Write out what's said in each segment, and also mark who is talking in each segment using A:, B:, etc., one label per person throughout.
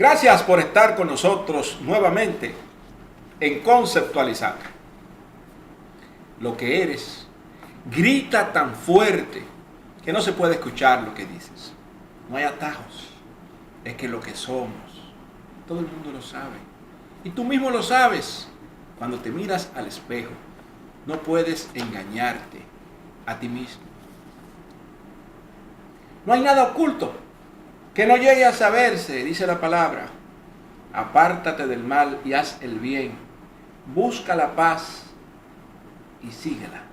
A: Gracias por estar con nosotros nuevamente en Conceptualizar. Lo que eres grita tan fuerte que no se puede escuchar lo que dices. No hay atajos. Es que lo que somos, todo el mundo lo sabe. Y tú mismo lo sabes. Cuando te miras al espejo, no puedes engañarte a ti mismo. No hay nada oculto que no llegue a saberse, dice la palabra. Apártate del mal y haz el bien. Busca la paz y síguela.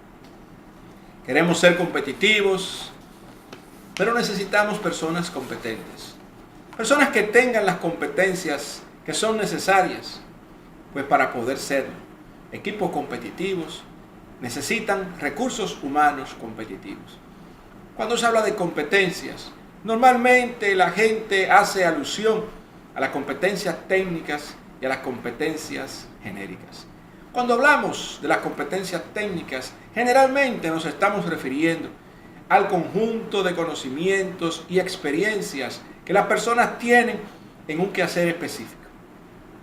A: Queremos ser competitivos, pero necesitamos personas competentes. Personas que tengan las competencias que son necesarias, pues para poder serlo. Equipos competitivos necesitan recursos humanos competitivos. Cuando se habla de competencias, normalmente la gente hace alusión a las competencias técnicas y a las competencias genéricas. Cuando hablamos de las competencias técnicas, generalmente nos estamos refiriendo al conjunto de conocimientos y experiencias que las personas tienen en un quehacer específico.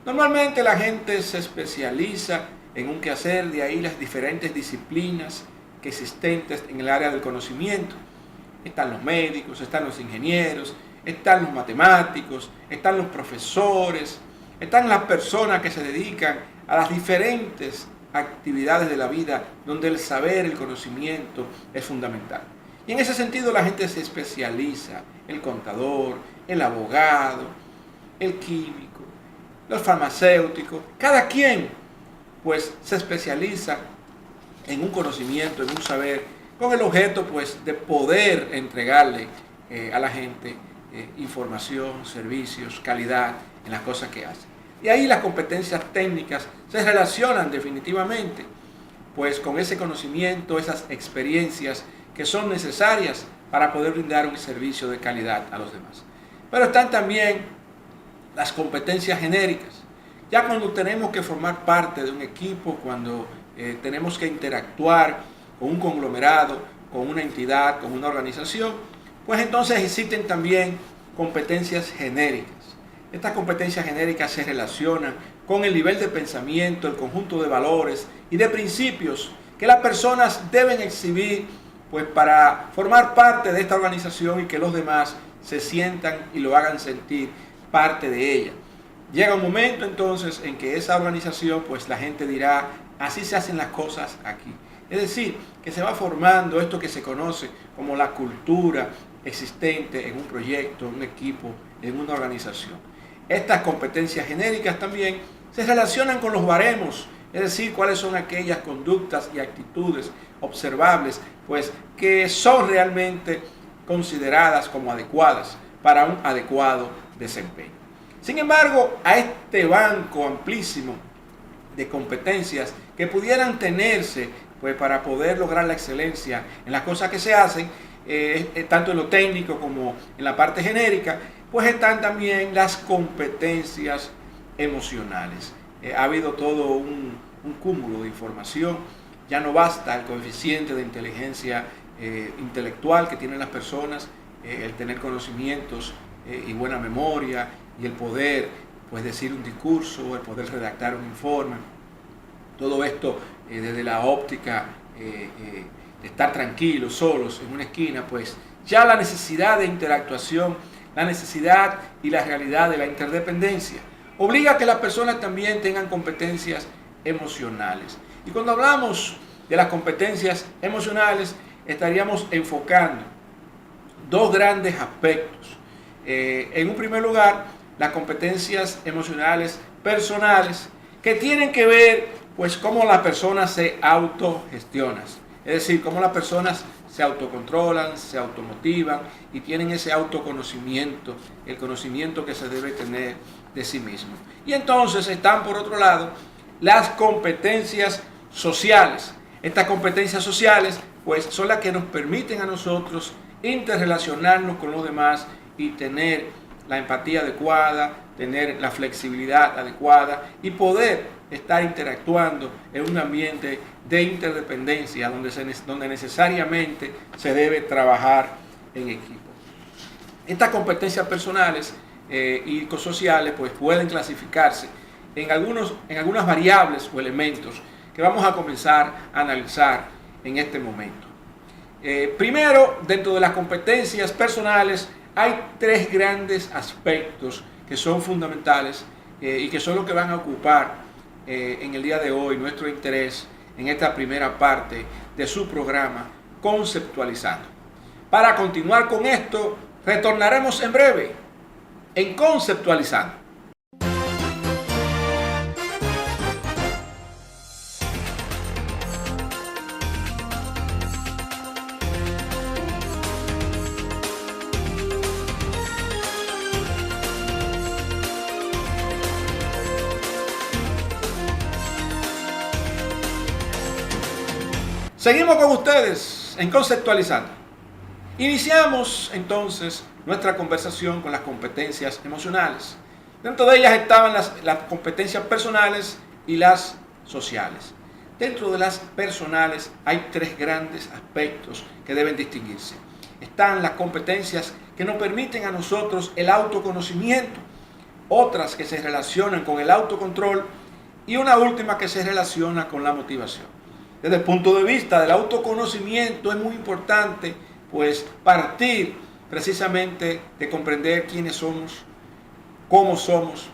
A: Normalmente la gente se especializa en un quehacer, de ahí las diferentes disciplinas que existentes en el área del conocimiento. Están los médicos, están los ingenieros, están los matemáticos, están los profesores, están las personas que se dedican a las diferentes actividades de la vida donde el saber, el conocimiento es fundamental. Y en ese sentido la gente se especializa, el contador, el abogado, el químico, los farmacéuticos, cada quien pues se especializa en un conocimiento, en un saber, con el objeto pues de poder entregarle a la gente información, servicios, calidad en las cosas que hace. Y ahí las competencias técnicas se relacionan definitivamente pues con ese conocimiento, esas experiencias que son necesarias para poder brindar un servicio de calidad a los demás. Pero están también las competencias genéricas. Ya cuando tenemos que formar parte de un equipo, cuando tenemos que interactuar con un conglomerado, con una entidad, con una organización, pues entonces existen también competencias genéricas. Estas competencias genéricas se relacionan con el nivel de pensamiento, el conjunto de valores y de principios que las personas deben exhibir pues para formar parte de esta organización y que los demás se sientan y lo hagan sentir parte de ella. Llega un momento entonces en que esa organización, pues la gente dirá, así se hacen las cosas aquí. Es decir, que se va formando esto que se conoce como la cultura existente en un proyecto, en un equipo, en una organización. Estas competencias genéricas también se relacionan con los baremos, es decir, cuáles son aquellas conductas y actitudes observables, pues que son realmente consideradas como adecuadas para un adecuado desempeño. Sin embargo, a este banco amplísimo de competencias que pudieran tenerse pues para poder lograr la excelencia en las cosas que se hacen, tanto en lo técnico como en la parte genérica, pues están también las competencias emocionales. Ha habido todo un cúmulo de información, ya no basta el coeficiente de inteligencia intelectual que tienen las personas, el tener conocimientos y buena memoria y el poder pues decir un discurso, el poder redactar un informe. Todo esto desde la óptica de estar tranquilos, solos en una esquina, pues ya la necesidad de interactuación, la necesidad y la realidad de la interdependencia obliga a que las personas también tengan competencias emocionales. Y cuando hablamos de las competencias emocionales, estaríamos enfocando dos grandes aspectos. En un primer lugar, las competencias emocionales personales que tienen que ver pues cómo las personas se autogestionan, es decir, cómo las personas se autocontrolan, se automotivan y tienen ese autoconocimiento, el conocimiento que se debe tener de sí mismo. Y entonces están por otro lado las competencias sociales. Estas competencias sociales pues son las que nos permiten a nosotros interrelacionarnos con los demás y tener la empatía adecuada, tener la flexibilidad adecuada y poder estar interactuando en un ambiente de interdependencia donde necesariamente se debe trabajar en equipo. Estas competencias personales y psicosociales pues pueden clasificarse en algunas variables o elementos que vamos a comenzar a analizar en este momento. Primero, dentro de las competencias personales hay tres grandes aspectos que son fundamentales y que son los que van a ocupar en el día de hoy nuestro interés en esta primera parte de su programa Conceptualizando. Para continuar con esto, retornaremos en breve en Conceptualizando. Seguimos con ustedes en Conceptualizando. Iniciamos entonces nuestra conversación con las competencias emocionales. Dentro de ellas estaban las competencias personales y las sociales. Dentro de las personales hay tres grandes aspectos que deben distinguirse. Están las competencias que nos permiten a nosotros el autoconocimiento, otras que se relacionan con el autocontrol y una última que se relaciona con la motivación. Desde el punto de vista del autoconocimiento es muy importante pues partir precisamente de comprender quiénes somos, cómo somos,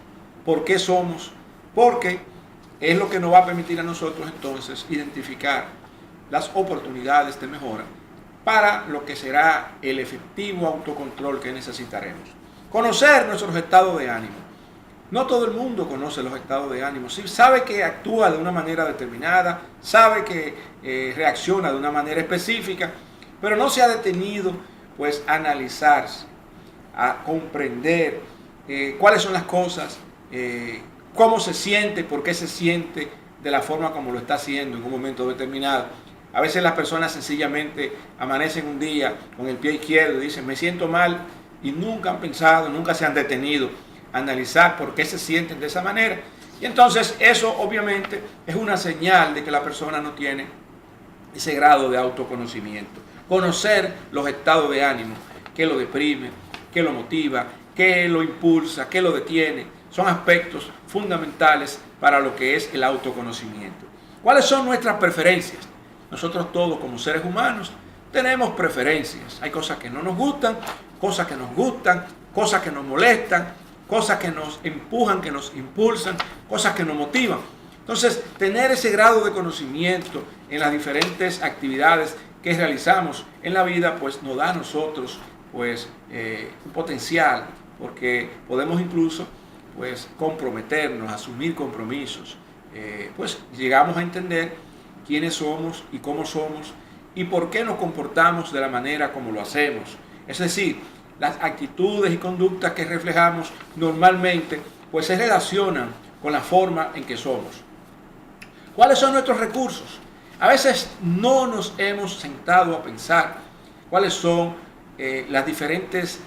A: por qué somos, porque es lo que nos va a permitir a nosotros entonces identificar las oportunidades de mejora para lo que será el efectivo autocontrol que necesitaremos. Conocer nuestros estados de ánimo. No todo el mundo conoce los estados de ánimo. Sí, sabe que actúa de una manera determinada, sabe que reacciona de una manera específica, pero no se ha detenido pues a analizarse, a comprender cuáles son las cosas, cómo se siente, por qué se siente de la forma como lo está haciendo en un momento determinado. A veces las personas sencillamente amanecen un día con el pie izquierdo y dicen me siento mal y nunca han pensado, nunca se han detenido analizar por qué se sienten de esa manera. Y entonces eso obviamente es una señal de que la persona no tiene ese grado de autoconocimiento. Conocer los estados de ánimo, qué lo deprime, qué lo motiva, qué lo impulsa, qué lo detiene, son aspectos fundamentales para lo que es el autoconocimiento. ¿Cuáles son nuestras preferencias? Nosotros todos como seres humanos tenemos preferencias. Hay cosas que no nos gustan, cosas que nos gustan, cosas que nos molestan, cosas que nos empujan, que nos impulsan, cosas que nos motivan. Entonces, tener ese grado de conocimiento en las diferentes actividades que realizamos en la vida, pues nos da a nosotros pues, un potencial, porque podemos incluso pues, comprometernos, asumir compromisos. Pues llegamos a entender quiénes somos y cómo somos y por qué nos comportamos de la manera como lo hacemos. Es decir, las actitudes y conductas que reflejamos normalmente pues se relacionan con la forma en que somos. ¿Cuáles son nuestros recursos? A veces no nos hemos sentado a pensar cuáles son las diferentes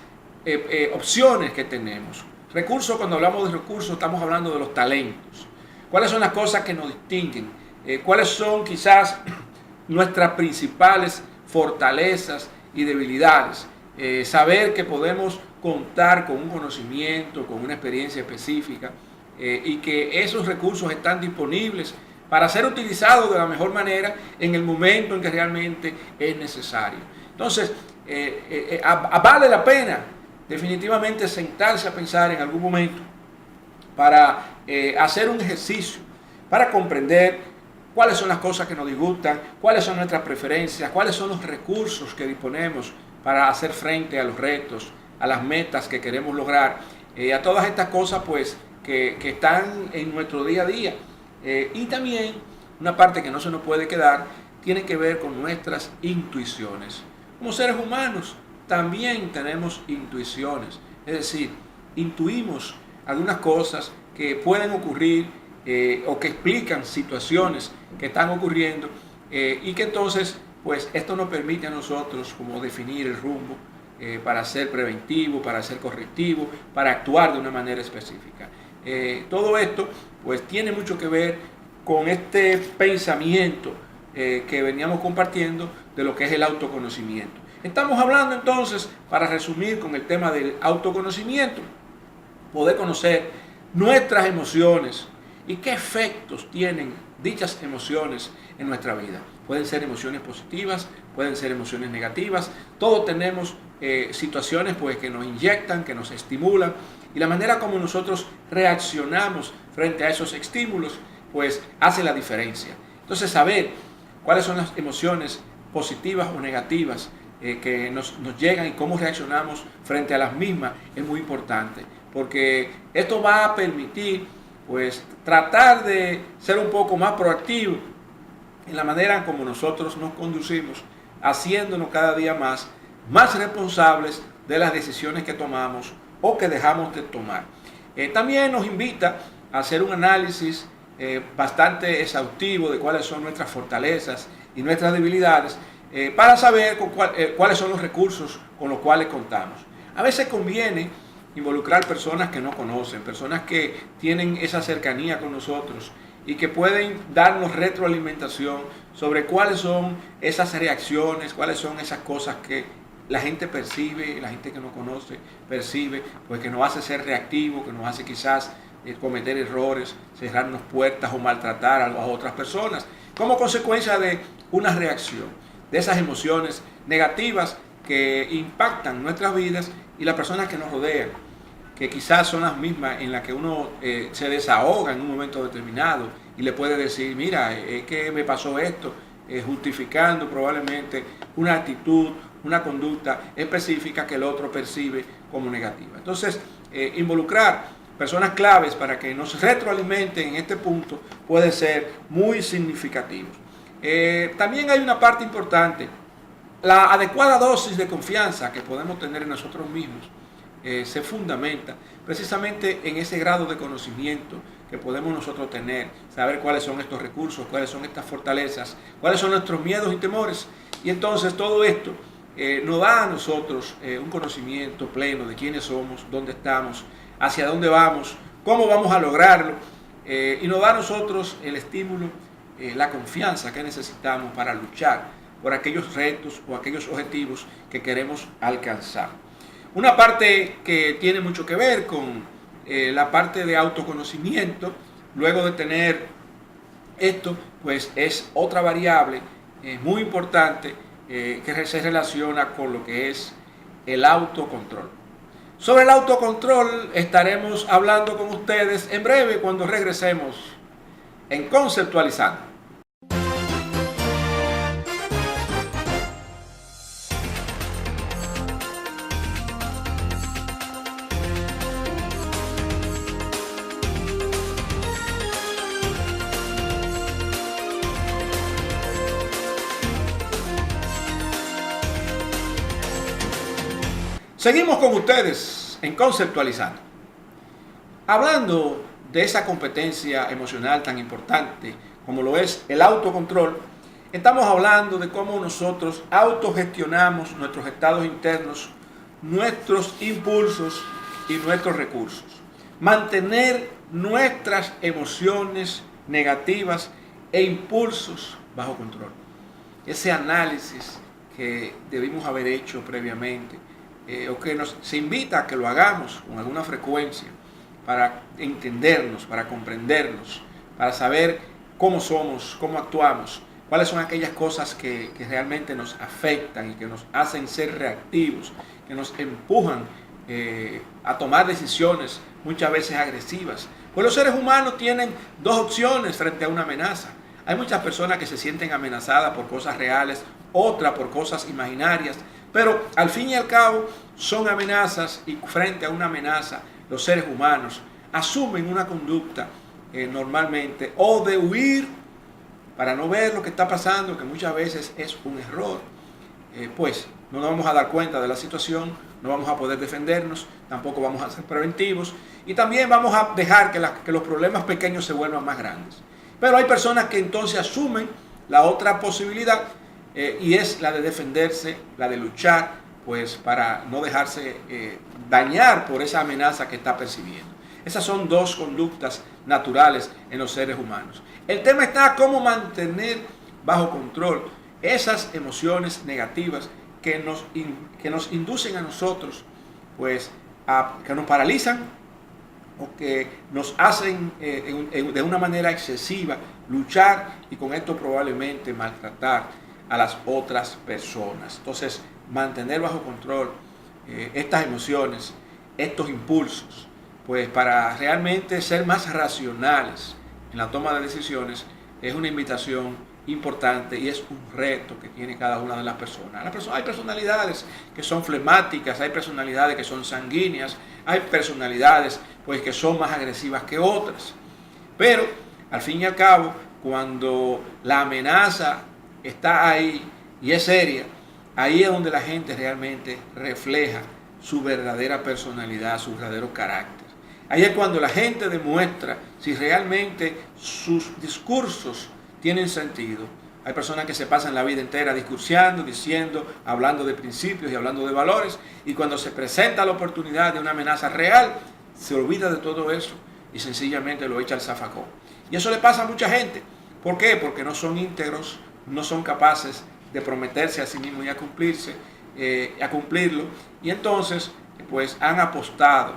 A: opciones que tenemos. Recursos, cuando hablamos de recursos, estamos hablando de los talentos. ¿Cuáles son las cosas que nos distinguen? ¿Cuáles son quizás nuestras principales fortalezas y debilidades? Saber que podemos contar con un conocimiento, con una experiencia específica y que esos recursos están disponibles para ser utilizados de la mejor manera en el momento en que realmente es necesario. Entonces, vale la pena definitivamente sentarse a pensar en algún momento para hacer un ejercicio, para comprender cuáles son las cosas que nos disgustan, cuáles son nuestras preferencias, cuáles son los recursos que disponemos para hacer frente a los retos, a las metas que queremos lograr, a todas estas cosas pues que están en nuestro día a día. Y también una parte que no se nos puede quedar tiene que ver con nuestras intuiciones. Como seres humanos también tenemos intuiciones, es decir, intuimos algunas cosas que pueden ocurrir o que explican situaciones que están ocurriendo y que entonces pues esto nos permite a nosotros como definir el rumbo para ser preventivo, para ser correctivo, para actuar de una manera específica. Todo esto pues tiene mucho que ver con este pensamiento que veníamos compartiendo de lo que es el autoconocimiento. Estamos hablando entonces, para resumir con el tema del autoconocimiento, poder conocer nuestras emociones y qué efectos tienen dichas emociones en nuestra vida. Pueden ser emociones positivas, pueden ser emociones negativas. Todos tenemos situaciones pues, que nos inyectan, que nos estimulan, y la manera como nosotros reaccionamos frente a esos estímulos pues hace la diferencia. Entonces, saber cuáles son las emociones positivas o negativas que nos llegan y cómo reaccionamos frente a las mismas es muy importante, porque esto va a permitir pues tratar de ser un poco más proactivo en la manera como nosotros nos conducimos, haciéndonos cada día más responsables de las decisiones que tomamos o que dejamos de tomar. También nos invita a hacer un análisis bastante exhaustivo de cuáles son nuestras fortalezas y nuestras debilidades, para saber cuáles son los recursos con los cuales contamos. A veces conviene involucrar personas que no conocen, personas que tienen esa cercanía con nosotros y que pueden darnos retroalimentación sobre cuáles son esas reacciones, cuáles son esas cosas que la gente percibe, la gente que no conoce percibe, pues que nos hace ser reactivos, que nos hace quizás cometer errores, cerrarnos puertas o maltratar a otras personas, como consecuencia de una reacción, de esas emociones negativas que impactan nuestras vidas y las personas que nos rodean, que quizás son las mismas en las que uno se desahoga en un momento determinado y le puede decir, mira, es que me pasó esto, justificando probablemente una actitud, una conducta específica que el otro percibe como negativa. Entonces, involucrar personas claves para que nos retroalimenten en este punto puede ser muy significativo. También hay una parte importante, la adecuada dosis de confianza que podemos tener en nosotros mismos. Se fundamenta precisamente en ese grado de conocimiento que podemos nosotros tener, saber cuáles son estos recursos, cuáles son estas fortalezas, cuáles son nuestros miedos y temores. Y entonces todo esto nos da a nosotros un conocimiento pleno de quiénes somos, dónde estamos, hacia dónde vamos, cómo vamos a lograrlo, y nos da a nosotros el estímulo, la confianza que necesitamos para luchar por aquellos retos o aquellos objetivos que queremos alcanzar. Una parte que tiene mucho que ver con la parte de autoconocimiento, luego de tener esto, pues es otra variable muy importante que se relaciona con lo que es el autocontrol. Sobre el autocontrol estaremos hablando con ustedes en breve cuando regresemos en Conceptualizando. Seguimos con ustedes en Conceptualizando. Hablando de esa competencia emocional tan importante como lo es el autocontrol, estamos hablando de cómo nosotros autogestionamos nuestros estados internos, nuestros impulsos y nuestros recursos. Mantener nuestras emociones negativas e impulsos bajo control. Ese análisis que debimos haber hecho previamente, o que se invita a que lo hagamos con alguna frecuencia para entendernos, para comprendernos, para saber cómo somos, cómo actuamos, cuáles son aquellas cosas que realmente nos afectan y que nos hacen ser reactivos, que nos empujan a tomar decisiones muchas veces agresivas. Pues los seres humanos tienen dos opciones frente a una amenaza. Hay muchas personas que se sienten amenazadas por cosas reales, otras por cosas imaginarias, pero al fin y al cabo son amenazas, y frente a una amenaza los seres humanos asumen una conducta normalmente o de huir para no ver lo que está pasando, que muchas veces es un error. Pues no nos vamos a dar cuenta de la situación, no vamos a poder defendernos, tampoco vamos a ser preventivos y también vamos a dejar que los problemas pequeños se vuelvan más grandes. Pero hay personas que entonces asumen la otra posibilidad, y es la de defenderse, la de luchar, pues para no dejarse dañar por esa amenaza que está percibiendo. Esas son dos conductas naturales en los seres humanos. El tema está cómo mantener bajo control esas emociones negativas que nos inducen a nosotros, pues, que nos paralizan o que nos hacen de una manera excesiva luchar y con esto probablemente maltratar a las otras personas. Entonces, mantener bajo control estas emociones, estos impulsos, pues para realmente ser más racionales en la toma de decisiones, es una invitación importante y es un reto que tiene cada una de las personas. Hay personalidades que son flemáticas, hay personalidades que son sanguíneas, hay personalidades pues que son más agresivas que otras. Pero al fin y al cabo, cuando la amenaza está ahí y es seria, ahí es donde la gente realmente refleja su verdadera personalidad, su verdadero carácter. Ahí es cuando la gente demuestra si realmente sus discursos tienen sentido. Hay personas que se pasan la vida entera discursiando, diciendo, hablando de principios y hablando de valores, y cuando se presenta la oportunidad de una amenaza real, se olvida de todo eso y sencillamente lo echa al zafacón. Y eso le pasa a mucha gente. ¿Por qué? Porque no son íntegros, no son capaces de prometerse a sí mismos y a cumplirlo, y entonces pues han apostado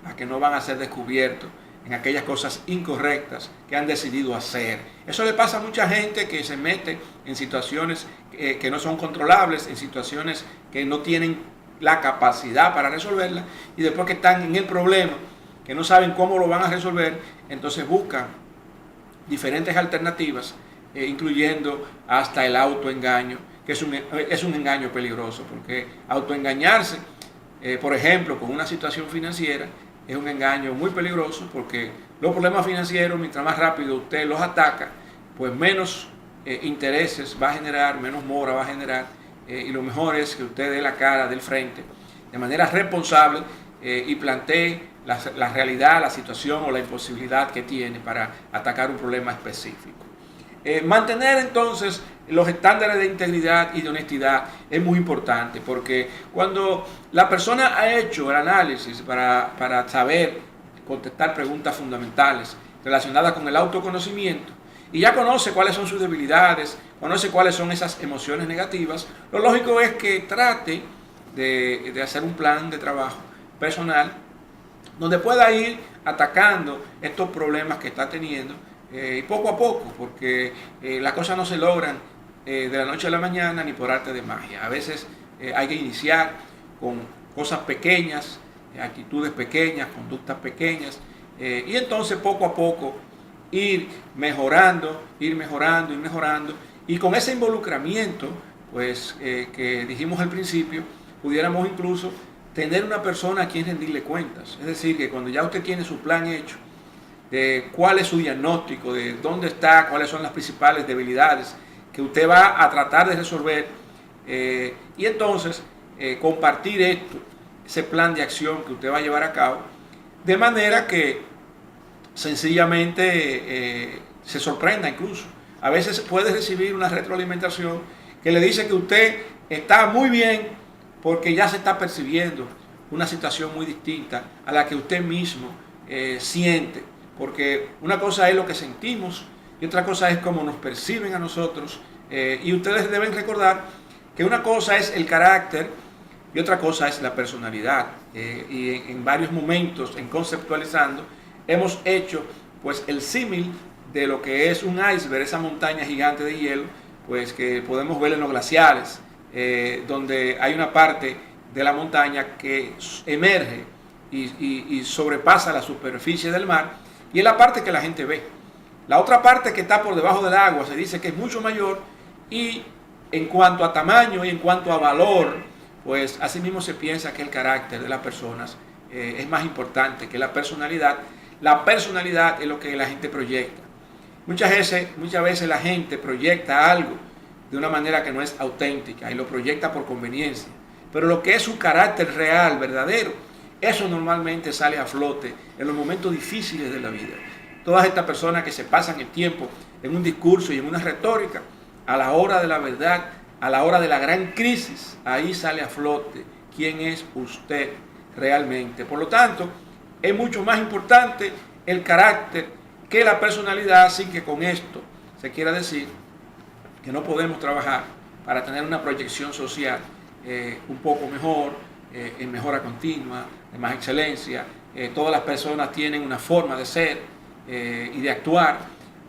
A: a que no van a ser descubiertos en aquellas cosas incorrectas que han decidido hacer. Eso le pasa a mucha gente que se mete en situaciones que no son controlables, en situaciones que no tienen la capacidad para resolverla, y después que están en el problema, que no saben cómo lo van a resolver, entonces buscan diferentes alternativas, incluyendo hasta el autoengaño, que es un engaño peligroso, porque autoengañarse, por ejemplo, con una situación financiera, es un engaño muy peligroso, porque los problemas financieros, mientras más rápido usted los ataca, pues menos intereses va a generar, menos mora va a generar, y lo mejor es que usted dé la cara del frente de manera responsable y plantee la realidad, la situación o la imposibilidad que tiene para atacar un problema específico. Mantener entonces los estándares de integridad y de honestidad es muy importante, porque cuando la persona ha hecho el análisis para saber contestar preguntas fundamentales relacionadas con el autoconocimiento y ya conoce cuáles son sus debilidades, conoce cuáles son esas emociones negativas, lo lógico es que trate de hacer un plan de trabajo personal donde pueda ir atacando estos problemas que está teniendo, y poco a poco, porque las cosas no se logran de la noche a la mañana ni por arte de magia. A veces hay que iniciar con cosas pequeñas, actitudes pequeñas, conductas pequeñas, y entonces poco a poco ir mejorando, y con ese involucramiento, pues que dijimos al principio, pudiéramos incluso tener una persona a quien rendirle cuentas. Es decir, que cuando ya usted tiene su plan hecho, de cuál es su diagnóstico, de dónde está, cuáles son las principales debilidades que usted va a tratar de resolver, y entonces compartir esto, ese plan de acción que usted va a llevar a cabo, de manera que sencillamente se sorprenda incluso. A veces puede recibir una retroalimentación que le dice que usted está muy bien porque ya se está percibiendo una situación muy distinta a la que usted mismo siente. Porque una cosa es lo que sentimos y otra cosa es cómo nos perciben a nosotros. Y ustedes deben recordar que una cosa es el carácter y otra cosa es la personalidad. Y en varios momentos, en conceptualizando, hemos hecho pues el símil de lo que es un iceberg, esa montaña gigante de hielo, pues que podemos ver en los glaciares, donde hay una parte de la montaña que emerge y sobrepasa la superficie del mar, y es la parte que la gente ve. La otra parte que está por debajo del agua se dice que es mucho mayor, y en cuanto a tamaño y en cuanto a valor, pues así mismo se piensa que el carácter de las personas es más importante que la personalidad. La personalidad es lo que la gente proyecta. Muchas veces la gente proyecta algo de una manera que no es auténtica y lo proyecta por conveniencia. Pero lo que es su carácter real, verdadero, eso normalmente sale a flote en los momentos difíciles de la vida. Todas estas personas que se pasan el tiempo en un discurso y en una retórica, a la hora de la verdad, a la hora de la gran crisis, ahí sale a flote quién es usted realmente. Por lo tanto, es mucho más importante el carácter que la personalidad, sin que con esto se quiera decir que no podemos trabajar para tener una proyección social un poco mejor, en mejora continua, de más excelencia, todas las personas tienen una forma de ser y de actuar.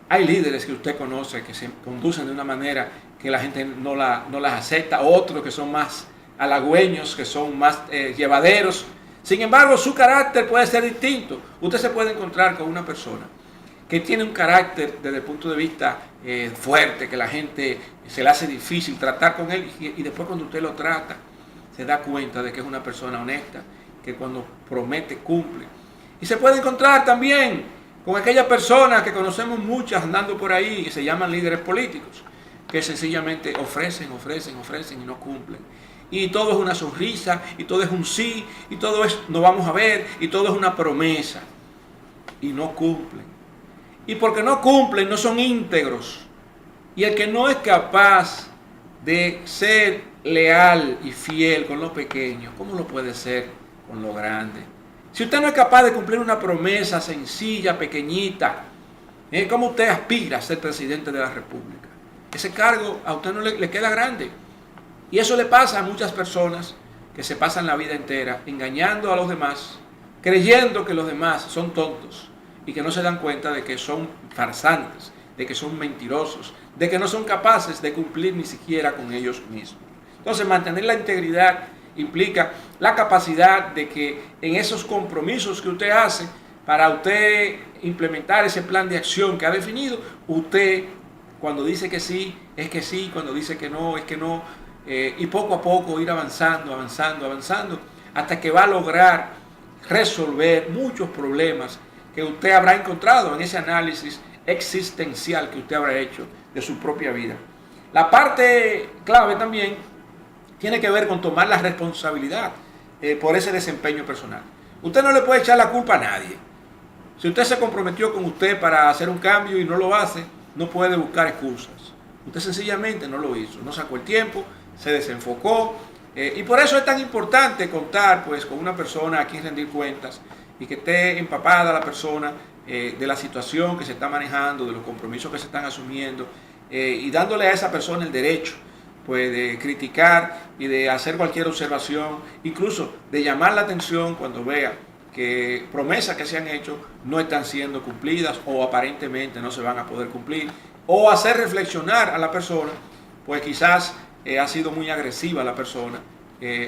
A: Hay líderes que usted conoce que se conducen de una manera que la gente no las acepta, otros que son más halagüeños, que son más llevaderos. Sin embargo, su carácter puede ser distinto. Usted se puede encontrar con una persona que tiene un carácter desde el punto de vista fuerte, que la gente se le hace difícil tratar con él, y después cuando usted lo trata, se da cuenta de que es una persona honesta, que cuando promete cumple. Y se puede encontrar también con aquellas personas que conocemos muchas andando por ahí, que se llaman líderes políticos, que sencillamente ofrecen y no cumplen. Y todo es una sonrisa, y todo es un sí, y todo es nos vamos a ver, y todo es una promesa, y no cumplen. Y porque no cumplen, no son íntegros. Y el que no es capaz de ser leal y fiel con lo pequeño, ¿cómo lo puede ser con lo grande? Si usted no es capaz de cumplir una promesa sencilla, pequeñita, ¿cómo usted aspira a ser presidente de la República? Ese cargo a usted no le queda grande. Y eso le pasa a muchas personas que se pasan la vida entera engañando a los demás, creyendo que los demás son tontos y que no se dan cuenta de que son farsantes, de que son mentirosos, de que no son capaces de cumplir ni siquiera con ellos mismos. Entonces, mantener la integridad implica la capacidad de que en esos compromisos que usted hace, para usted implementar ese plan de acción que ha definido, usted cuando dice que sí, es que sí, cuando dice que no, es que no, y poco a poco ir avanzando, hasta que va a lograr resolver muchos problemas que usted habrá encontrado en ese análisis existencial que usted habrá hecho de su propia vida. La parte clave también tiene que ver con tomar la responsabilidad por ese desempeño personal. Usted no le puede echar la culpa a nadie. Si usted se comprometió con usted para hacer un cambio y no lo hace, no puede buscar excusas. Usted sencillamente no lo hizo, no sacó el tiempo, se desenfocó, y por eso es tan importante contar pues con una persona a quien rendir cuentas y que esté empapada la persona de la situación que se está manejando, de los compromisos que se están asumiendo, y dándole a esa persona el derecho pues de criticar y de hacer cualquier observación, incluso de llamar la atención cuando vea que promesas que se han hecho no están siendo cumplidas o aparentemente no se van a poder cumplir, o hacer reflexionar a la persona, pues quizás ha sido muy agresiva la persona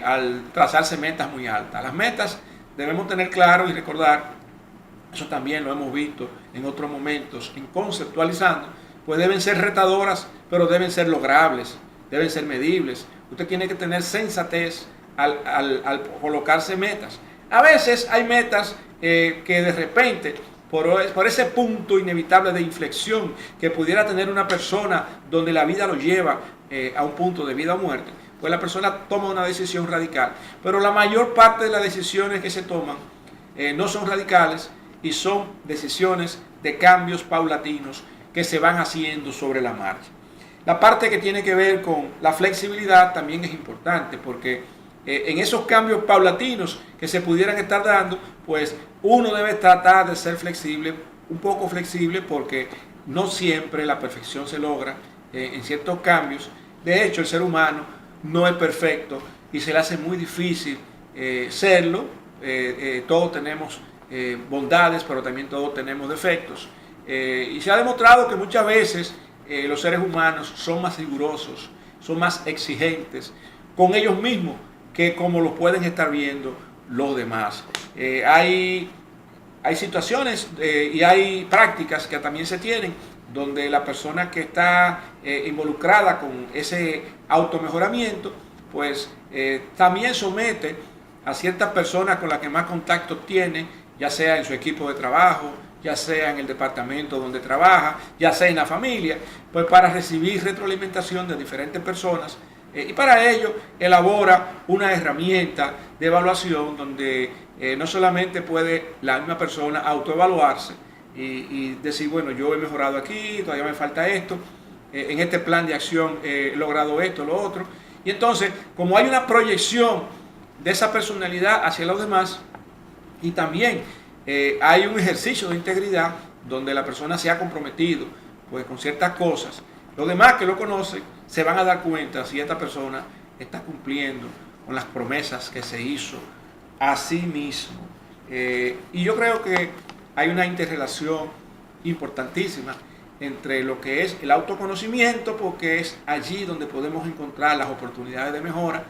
A: al trazarse metas muy altas. Las metas debemos tener claro y recordar, eso también lo hemos visto en otros momentos, en Conceptualizando, pues deben ser retadoras, pero deben ser logrables, deben ser medibles. Usted tiene que tener sensatez al colocarse metas. A veces hay metas que de repente, por ese punto inevitable de inflexión que pudiera tener una persona donde la vida lo lleva a un punto de vida o muerte, pues la persona toma una decisión radical. Pero la mayor parte de las decisiones que se toman no son radicales y son decisiones de cambios paulatinos que se van haciendo sobre la marcha. La parte que tiene que ver con la flexibilidad también es importante, porque en esos cambios paulatinos que se pudieran estar dando, pues uno debe tratar de ser flexible, un poco flexible, porque no siempre la perfección se logra en ciertos cambios. De hecho, el ser humano no es perfecto y se le hace muy difícil serlo. Todos tenemos bondades, pero también todos tenemos defectos. Y se ha demostrado que muchas veces los seres humanos son más rigurosos, son más exigentes con ellos mismos que como lo pueden estar viendo los demás. Hay situaciones y hay prácticas que también se tienen donde la persona que está involucrada con ese automejoramiento, pues también somete a ciertas personas con las que más contacto tiene, ya sea en su equipo de trabajo, ya sea en el departamento donde trabaja, ya sea en la familia, pues para recibir retroalimentación de diferentes personas, y para ello elabora una herramienta de evaluación donde no solamente puede la misma persona autoevaluarse y decir, bueno, yo he mejorado aquí, todavía me falta esto, en este plan de acción he logrado esto, lo otro, y entonces como hay una proyección de esa personalidad hacia los demás, y también hay un ejercicio de integridad donde la persona se ha comprometido pues con ciertas cosas, los demás que lo conocen se van a dar cuenta si esta persona está cumpliendo con las promesas que se hizo a sí mismo. Y yo creo que hay una interrelación importantísima entre lo que es el autoconocimiento, porque es allí donde podemos encontrar las oportunidades de mejora,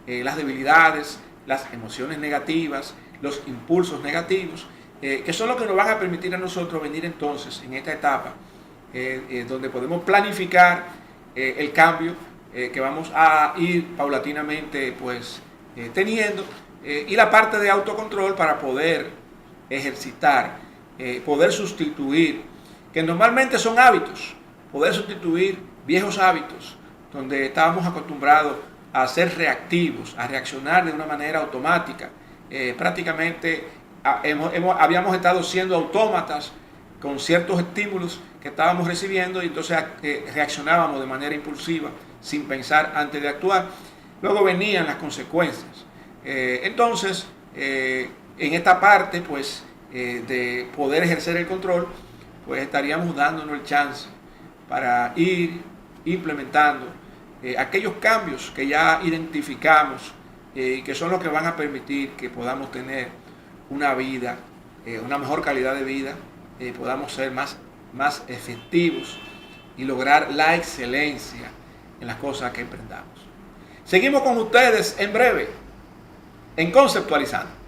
A: las debilidades, las emociones negativas, los impulsos negativos, que son los que nos van a permitir a nosotros venir entonces en esta etapa, donde podemos planificar el cambio que vamos a ir paulatinamente pues teniendo, y la parte de autocontrol para poder ejercitar, poder sustituir, que normalmente son hábitos, poder sustituir viejos hábitos, donde estábamos acostumbrados a ser reactivos, a reaccionar de una manera automática. Prácticamente habíamos estado siendo autómatas con ciertos estímulos que estábamos recibiendo, y entonces reaccionábamos de manera impulsiva, sin pensar antes de actuar. Luego venían las consecuencias. Entonces, en esta parte pues de poder ejercer el control, pues estaríamos dándonos el chance para ir implementando aquellos cambios que ya identificamos, y que son los que van a permitir que podamos tener una vida, una mejor calidad de vida, podamos ser más efectivos y lograr la excelencia en las cosas que emprendamos. Seguimos con ustedes en breve en Conceptualizando.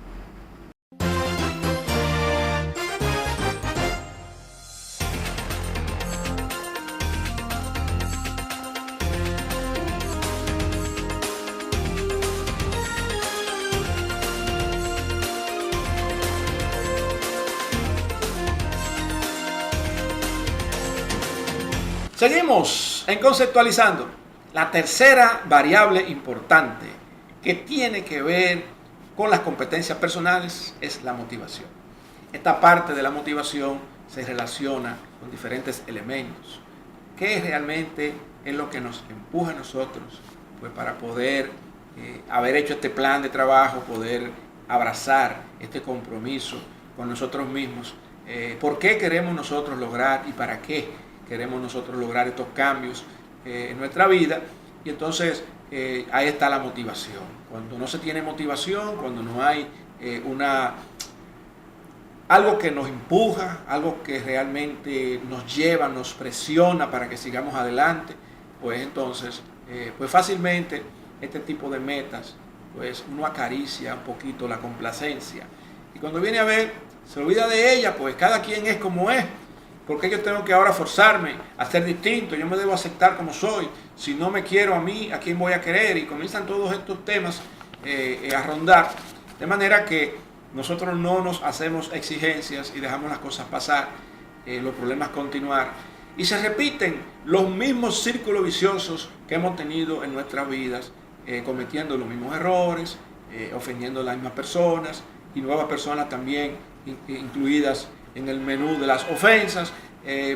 A: Seguimos en Conceptualizando. La tercera variable importante que tiene que ver con las competencias personales es la motivación. Esta parte de la motivación se relaciona con diferentes elementos. ¿Qué realmente es lo que nos empuja a nosotros pues para poder haber hecho este plan de trabajo, poder abrazar este compromiso con nosotros mismos? ¿Por qué queremos nosotros lograr y para qué queremos nosotros lograr estos cambios en nuestra vida? Y entonces ahí está la motivación. Cuando no se tiene motivación, cuando no hay algo que nos empuja, algo que realmente nos lleva, nos presiona para que sigamos adelante, pues entonces pues fácilmente este tipo de metas, pues uno acaricia un poquito la complacencia, y cuando viene a ver se olvida de ella. Pues cada quien es como es. ¿Por qué yo tengo que ahora forzarme a ser distinto? Yo me debo aceptar como soy. Si no me quiero a mí, ¿a quién voy a querer? Y comienzan todos estos temas a rondar. De manera que nosotros no nos hacemos exigencias y dejamos las cosas pasar, los problemas continuar. Y se repiten los mismos círculos viciosos que hemos tenido en nuestras vidas, cometiendo los mismos errores, ofendiendo a las mismas personas, y nuevas personas también incluidas en el menú de las ofensas,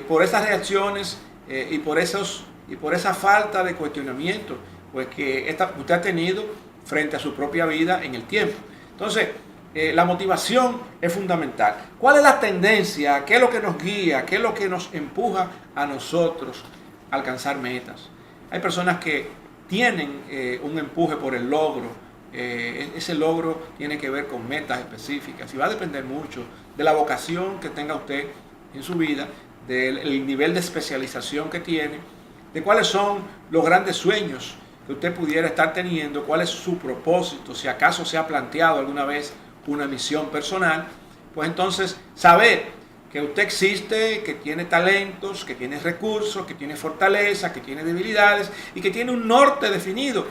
A: por esas reacciones y por esa falta de cuestionamiento pues que usted ha tenido frente a su propia vida en el tiempo. Entonces, la motivación es fundamental. ¿Cuál es la tendencia? ¿Qué es lo que nos guía? ¿Qué es lo que nos empuja a nosotros a alcanzar metas? Hay personas que tienen un empuje por el logro. Ese logro tiene que ver con metas específicas y va a depender mucho de la vocación que tenga usted en su vida, del nivel de especialización que tiene, de cuáles son los grandes sueños que usted pudiera estar teniendo, cuál es su propósito, si acaso se ha planteado alguna vez una misión personal. Pues entonces saber que usted existe, que tiene talentos, que tiene recursos, que tiene fortaleza, que tiene debilidades y que tiene un norte definido.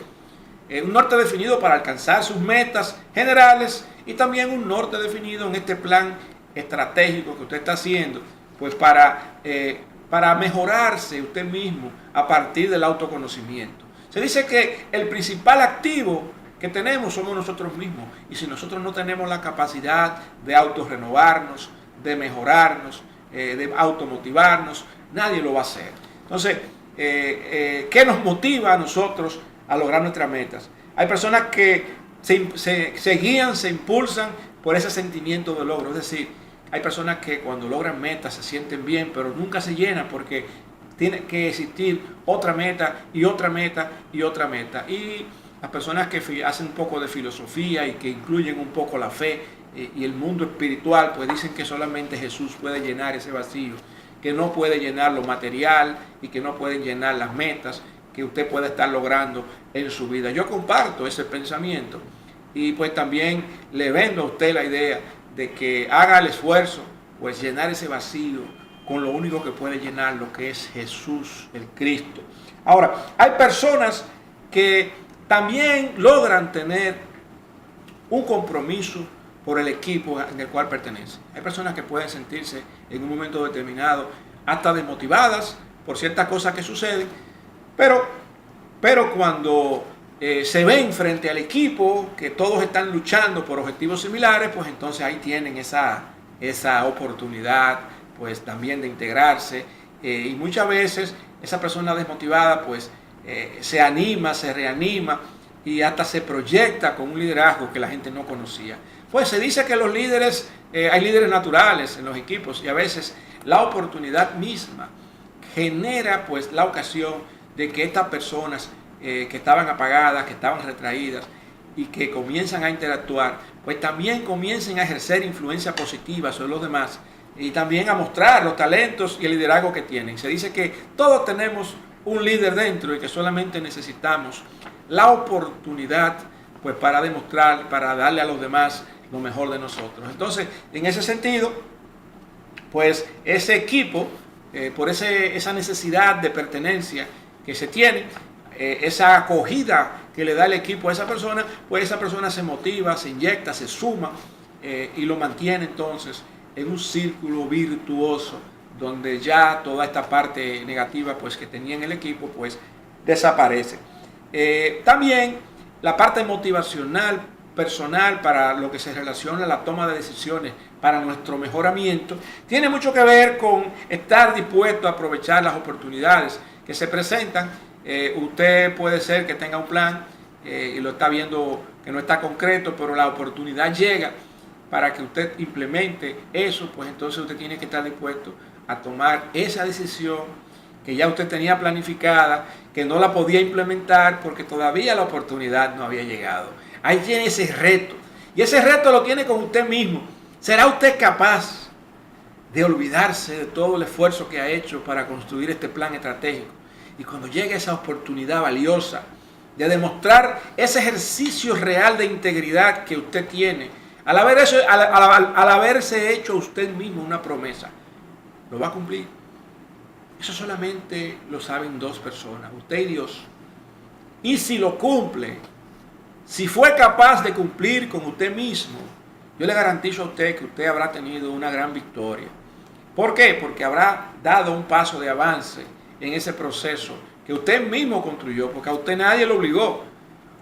A: Un norte definido para alcanzar sus metas generales, y también un norte definido en este plan estratégico que usted está haciendo, pues para mejorarse usted mismo a partir del autoconocimiento. Se dice que el principal activo que tenemos somos nosotros mismos, y si nosotros no tenemos la capacidad de autorrenovarnos, de mejorarnos, de automotivarnos, nadie lo va a hacer. Entonces, ¿qué nos motiva a nosotros a lograr nuestras metas? Hay personas que se guían, se impulsan por ese sentimiento de logro. Es decir, hay personas que cuando logran metas se sienten bien, pero nunca se llenan, porque tiene que existir otra meta y otra meta y otra meta. Y las personas que hacen un poco de filosofía y que incluyen un poco la fe y el mundo espiritual, pues dicen que solamente Jesús puede llenar ese vacío, que no puede llenar lo material y que no pueden llenar las metas que usted puede estar logrando en su vida. Yo comparto ese pensamiento y pues también le vendo a usted la idea de que haga el esfuerzo, pues llenar ese vacío con lo único que puede llenar, lo que es Jesús, el Cristo. Ahora, hay personas que también logran tener un compromiso por el equipo en el cual pertenecen. Hay personas que pueden sentirse en un momento determinado hasta desmotivadas por ciertas cosas que suceden, pero cuando se ven frente al equipo, que todos están luchando por objetivos similares, pues entonces ahí tienen esa oportunidad pues también de integrarse, y muchas veces esa persona desmotivada pues se anima, se reanima y hasta se proyecta con un liderazgo que la gente no conocía. Pues se dice que los líderes, hay líderes naturales en los equipos, y a veces la oportunidad misma genera pues la ocasión de que estas personas que estaban apagadas, que estaban retraídas y que comienzan a interactuar, pues también comiencen a ejercer influencia positiva sobre los demás y también a mostrar los talentos y el liderazgo que tienen. Se dice que todos tenemos un líder dentro y que solamente necesitamos la oportunidad pues para demostrar, para darle a los demás lo mejor de nosotros. Entonces, en ese sentido, pues ese equipo, por esa necesidad de pertenencia que se tiene, esa acogida que le da el equipo a esa persona, pues esa persona se motiva, se inyecta, se suma y lo mantiene entonces en un círculo virtuoso donde ya toda esta parte negativa pues que tenía en el equipo pues desaparece. También la parte motivacional personal para lo que se relaciona a la toma de decisiones para nuestro mejoramiento tiene mucho que ver con estar dispuesto a aprovechar las oportunidades que se presentan. Usted puede ser que tenga un plan y lo está viendo que no está concreto, pero la oportunidad llega para que usted implemente eso, pues entonces usted tiene que estar dispuesto a tomar esa decisión que ya usted tenía planificada, que no la podía implementar porque todavía la oportunidad no había llegado. Ahí tiene ese reto, y ese reto lo tiene con usted mismo. ¿Será usted capaz de olvidarse de todo el esfuerzo que ha hecho para construir este plan estratégico? Y cuando llegue esa oportunidad valiosa de demostrar ese ejercicio real de integridad que usted tiene, al haberse hecho usted mismo una promesa, ¿lo va a cumplir? Eso solamente lo saben dos personas, usted y Dios. Y si lo cumple, si fue capaz de cumplir con usted mismo, yo le garantizo a usted que usted habrá tenido una gran victoria. ¿Por qué? Porque habrá dado un paso de avance en ese proceso que usted mismo construyó, porque a usted nadie lo obligó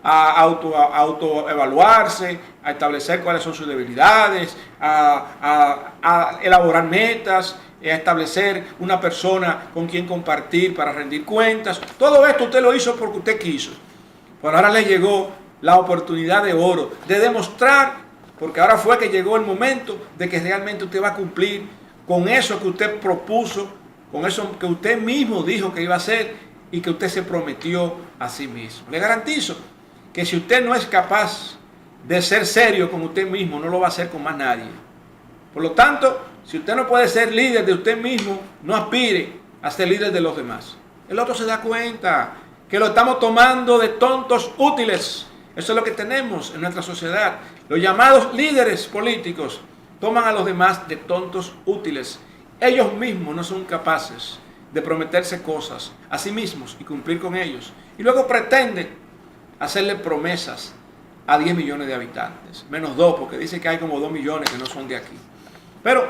A: a autoevaluarse, a establecer cuáles son sus debilidades, a elaborar metas, a establecer una persona con quien compartir para rendir cuentas. Todo esto usted lo hizo porque usted quiso. Pero ahora le llegó la oportunidad de oro de demostrar, porque ahora fue que llegó el momento de que realmente usted va a cumplir con eso que usted propuso, con eso que usted mismo dijo que iba a hacer y que usted se prometió a sí mismo. Le garantizo que si usted no es capaz de ser serio con usted mismo, no lo va a hacer con más nadie. Por lo tanto, si usted no puede ser líder de usted mismo, no aspire a ser líder de los demás. El otro se da cuenta que lo estamos tomando de tontos útiles. Eso es lo que tenemos en nuestra sociedad. Los llamados líderes políticos toman a los demás de tontos útiles. Ellos mismos no son capaces de prometerse cosas a sí mismos y cumplir con ellos. Y luego pretenden hacerle promesas a 10 millones de habitantes. Menos 2, porque dice que hay como 2 millones que no son de aquí. Pero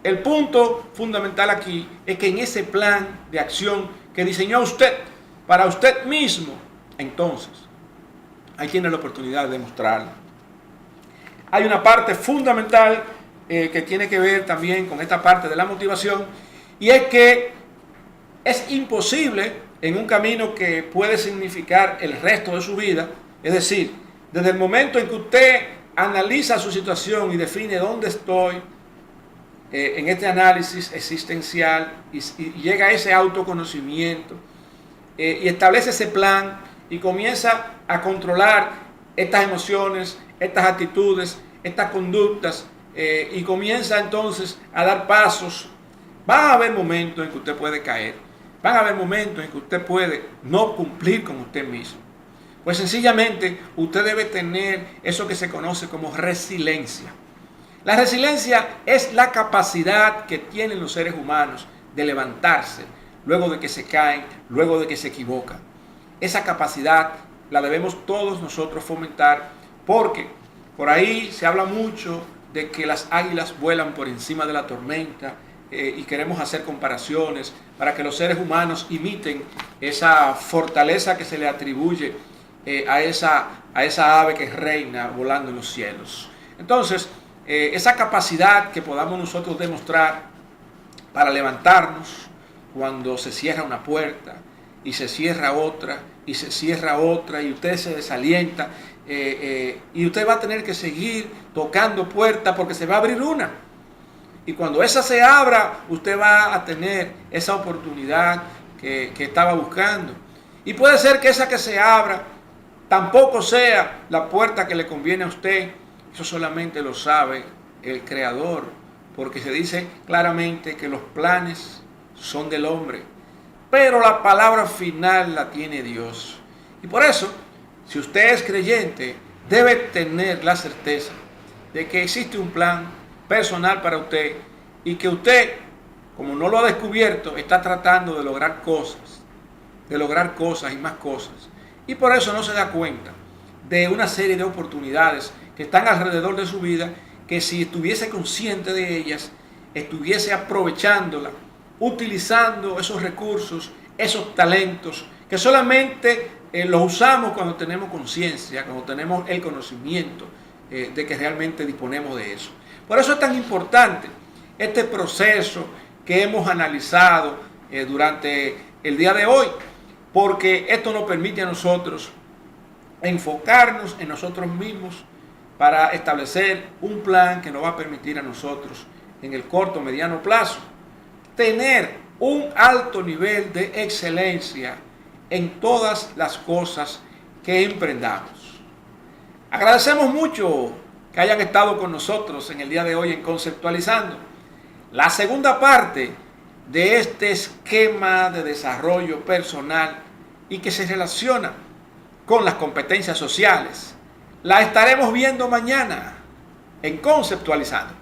A: el punto fundamental aquí es que en ese plan de acción que diseñó usted para usted mismo, entonces, ahí tiene la oportunidad de demostrarlo. Hay una parte fundamental que tiene que ver también con esta parte de la motivación, y es que es imposible en un camino que puede significar el resto de su vida, es decir, desde el momento en que usted analiza su situación y define dónde estoy, en este análisis existencial y llega a ese autoconocimiento y establece ese plan y comienza a controlar estas emociones, estas actitudes, estas conductas, y comienza entonces a dar pasos. Van a haber momentos en que usted puede caer, van a haber momentos en que usted puede no cumplir con usted mismo. Pues sencillamente usted debe tener eso que se conoce como resiliencia. La resiliencia es la capacidad que tienen los seres humanos de levantarse luego de que se caen, luego de que se equivocan. Esa capacidad la debemos todos nosotros fomentar, porque por ahí se habla mucho de que las águilas vuelan por encima de la tormenta, y queremos hacer comparaciones para que los seres humanos imiten esa fortaleza que se le atribuye a esa ave que reina volando en los cielos. Entonces, esa capacidad que podamos nosotros demostrar para levantarnos cuando se cierra una puerta y se cierra otra y se cierra otra y usted se desalienta, y usted va a tener que seguir tocando puertas porque se va a abrir una. Y cuando esa se abra, usted va a tener esa oportunidad que estaba buscando. Y puede ser que esa que se abra tampoco sea la puerta que le conviene a usted. Eso solamente lo sabe el Creador, porque se dice claramente que los planes son del hombre, pero la palabra final la tiene Dios. Y por eso, si usted es creyente, debe tener la certeza de que existe un plan personal para usted y que usted, como no lo ha descubierto, está tratando de lograr cosas y más cosas. Y por eso no se da cuenta de una serie de oportunidades que están alrededor de su vida, que si estuviese consciente de ellas, estuviese aprovechándola, utilizando esos recursos, esos talentos, que solamente los usamos cuando tenemos conciencia, cuando tenemos el conocimiento de que realmente disponemos de eso. Por eso es tan importante este proceso que hemos analizado durante el día de hoy, porque esto nos permite a nosotros enfocarnos en nosotros mismos para establecer un plan que nos va a permitir a nosotros en el corto, mediano plazo tener un alto nivel de excelencia en todas las cosas que emprendamos. Agradecemos mucho que hayan estado con nosotros en el día de hoy en Conceptualizando, la segunda parte de este esquema de desarrollo personal y que se relaciona con las competencias sociales. La estaremos viendo mañana en Conceptualizando.